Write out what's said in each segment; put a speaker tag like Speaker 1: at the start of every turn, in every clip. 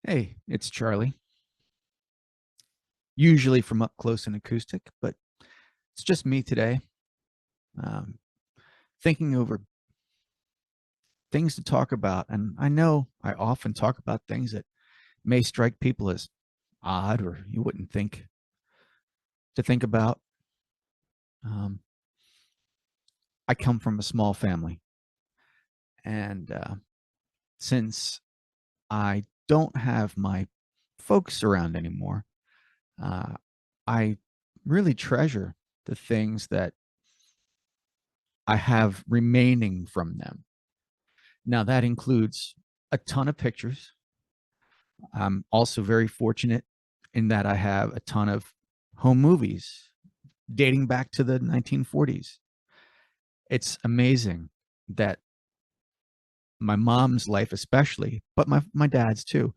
Speaker 1: Hey, it's Charlie. Usually from up close and acoustic, but it's just me today. Um, Thinking over things to talk about. And I know I often talk about things that may strike people as odd or you wouldn't think to think about. Um, I come from a small family. And since I don't have my folks around anymore, uh, I really treasure the things that I have remaining from them. Now, that includes a ton of pictures. I'm also very fortunate in that I have a ton of home movies dating back to the 1940s. It's amazing that my mom's life, especially, but my dad's too,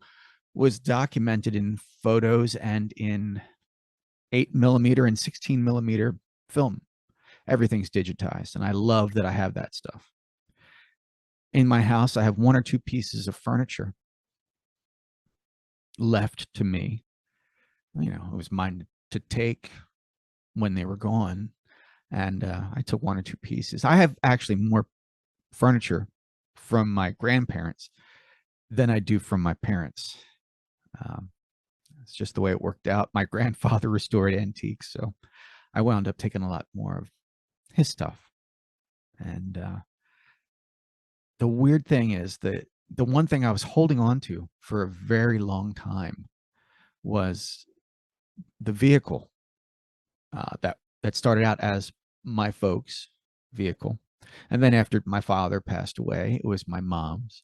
Speaker 1: was documented in photos and in 8 millimeter and 16 millimeter film. Everything's digitized, and I love that I have that stuff. In my house, I have one or two pieces of furniture left to me. It was mine to take when they were gone, and I took one or two pieces. I have actually more furniture from my grandparents than I do from my parents. Um, it's just the way it worked out. My grandfather restored antiques, so I wound up taking a lot more of his stuff. And the weird thing is that the one thing I was holding on to for a very long time was the vehicle that started out as my folks' vehicle, and then after my father passed away, it was my mom's,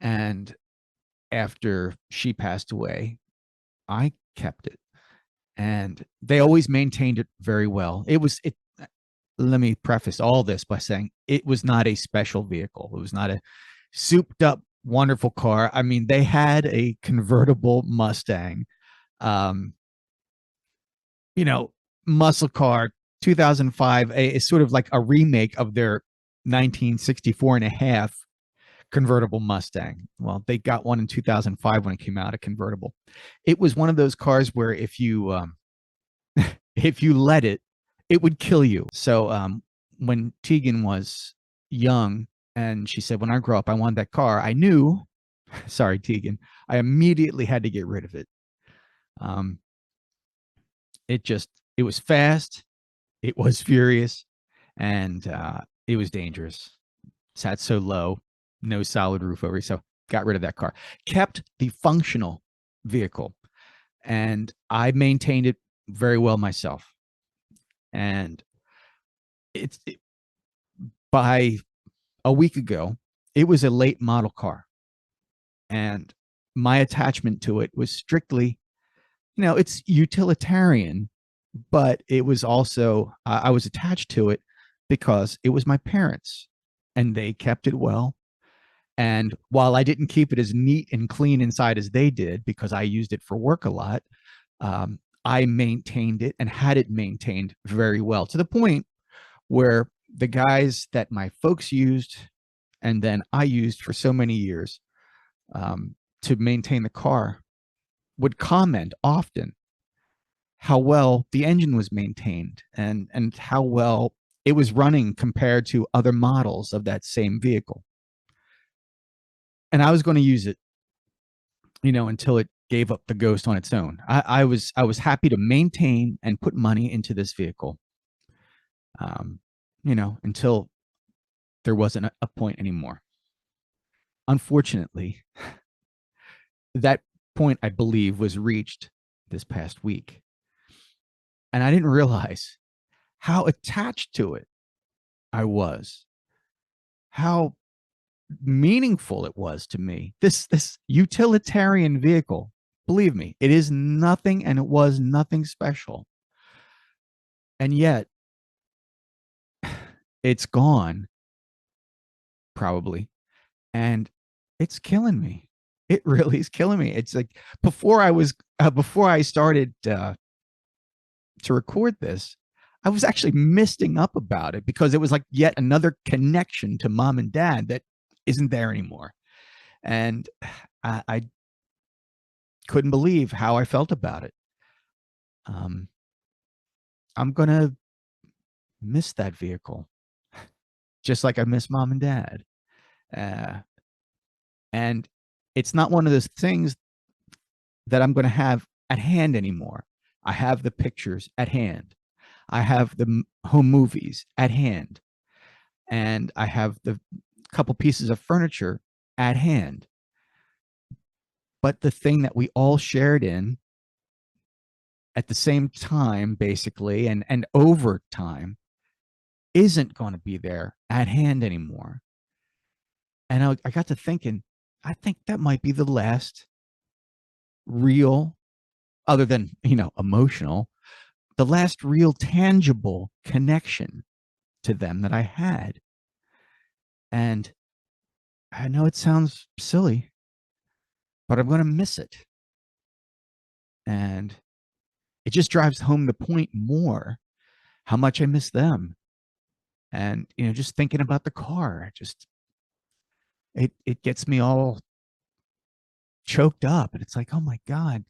Speaker 1: and after she passed away, I kept it, and they always maintained it very well. Let me preface all this by saying it was not a special vehicle. It was not a souped up wonderful car. I mean, they had a convertible Mustang, um, you know, muscle car, 2005, is sort of like a remake of their 1964 and a half convertible Mustang. Well, they got one in 2005 when it came out, a convertible. It was one of those cars where if you let it, it would kill you. So when Tegan was young and she said, when I grow up, I want that car, I knew, sorry, Tegan, I immediately had to get rid of it. Um, it was fast, it was furious, and it was dangerous. Sat so low, no solid roof over it. So got rid of that car. Kept the functional vehicle, and I maintained it very well myself. And it's it, by a week ago, it was a late model car, and my attachment to it was strictly, it's utilitarian, but it was also I was attached to it because it was my parents, and they kept it well. And while I didn't keep it as neat and clean inside as they did, because I used it for work a lot, I maintained it and had it maintained very well, to the point where the guys that my folks used and then I used for so many years, to maintain the car, would comment often how well the engine was maintained and how well it was running compared to other models of that same vehicle. And I was going to use it, until it gave up the ghost on its own. I was happy to maintain and put money into this vehicle, um, until there wasn't a point anymore. Unfortunately, that point, I believe, was reached this past week. And I didn't realize how attached to it I was, how meaningful it was to me. This utilitarian vehicle, believe me, it is nothing and it was nothing special. And yet it's gone, probably, and it's killing me. It really is killing me. It's like before I started to record this, I was actually misting up about it because it was like yet another connection to mom and dad that isn't there anymore. And I couldn't believe how I felt about it. Um, I'm going to miss that vehicle, just like I miss mom and dad. Uh, and it's not one of those things that I'm going to have at hand anymore. I have the pictures at hand. I have the home movies at hand. And I have the couple pieces of furniture at hand. But the thing that we all shared in at the same time, basically, and over time, isn't going to be there at hand anymore. And I got to thinking, I think that might be the last real, other than, emotional, the last real tangible connection to them that I had. And I know it sounds silly, but I'm going to miss it. And it just drives home the point more how much I miss them. And, just thinking about the car, it gets me all choked up. And it's like, oh my God,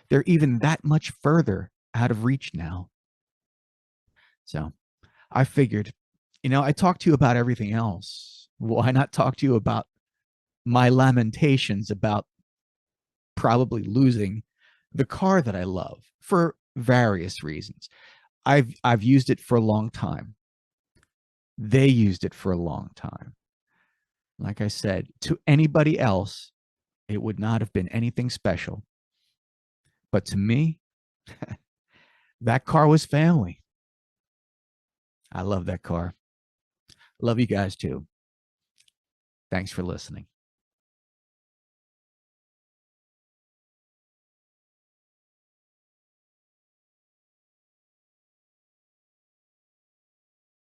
Speaker 1: they're even that much further out of reach now. So I figured, I talked to you about everything else. Why not talk to you about my lamentations about probably losing the car that I love for various reasons. I've used it for a long time. They used it for a long time. Like I said, to anybody else, it would not have been anything special. But to me, that car was family. I love that car. Love you guys too. Thanks for listening.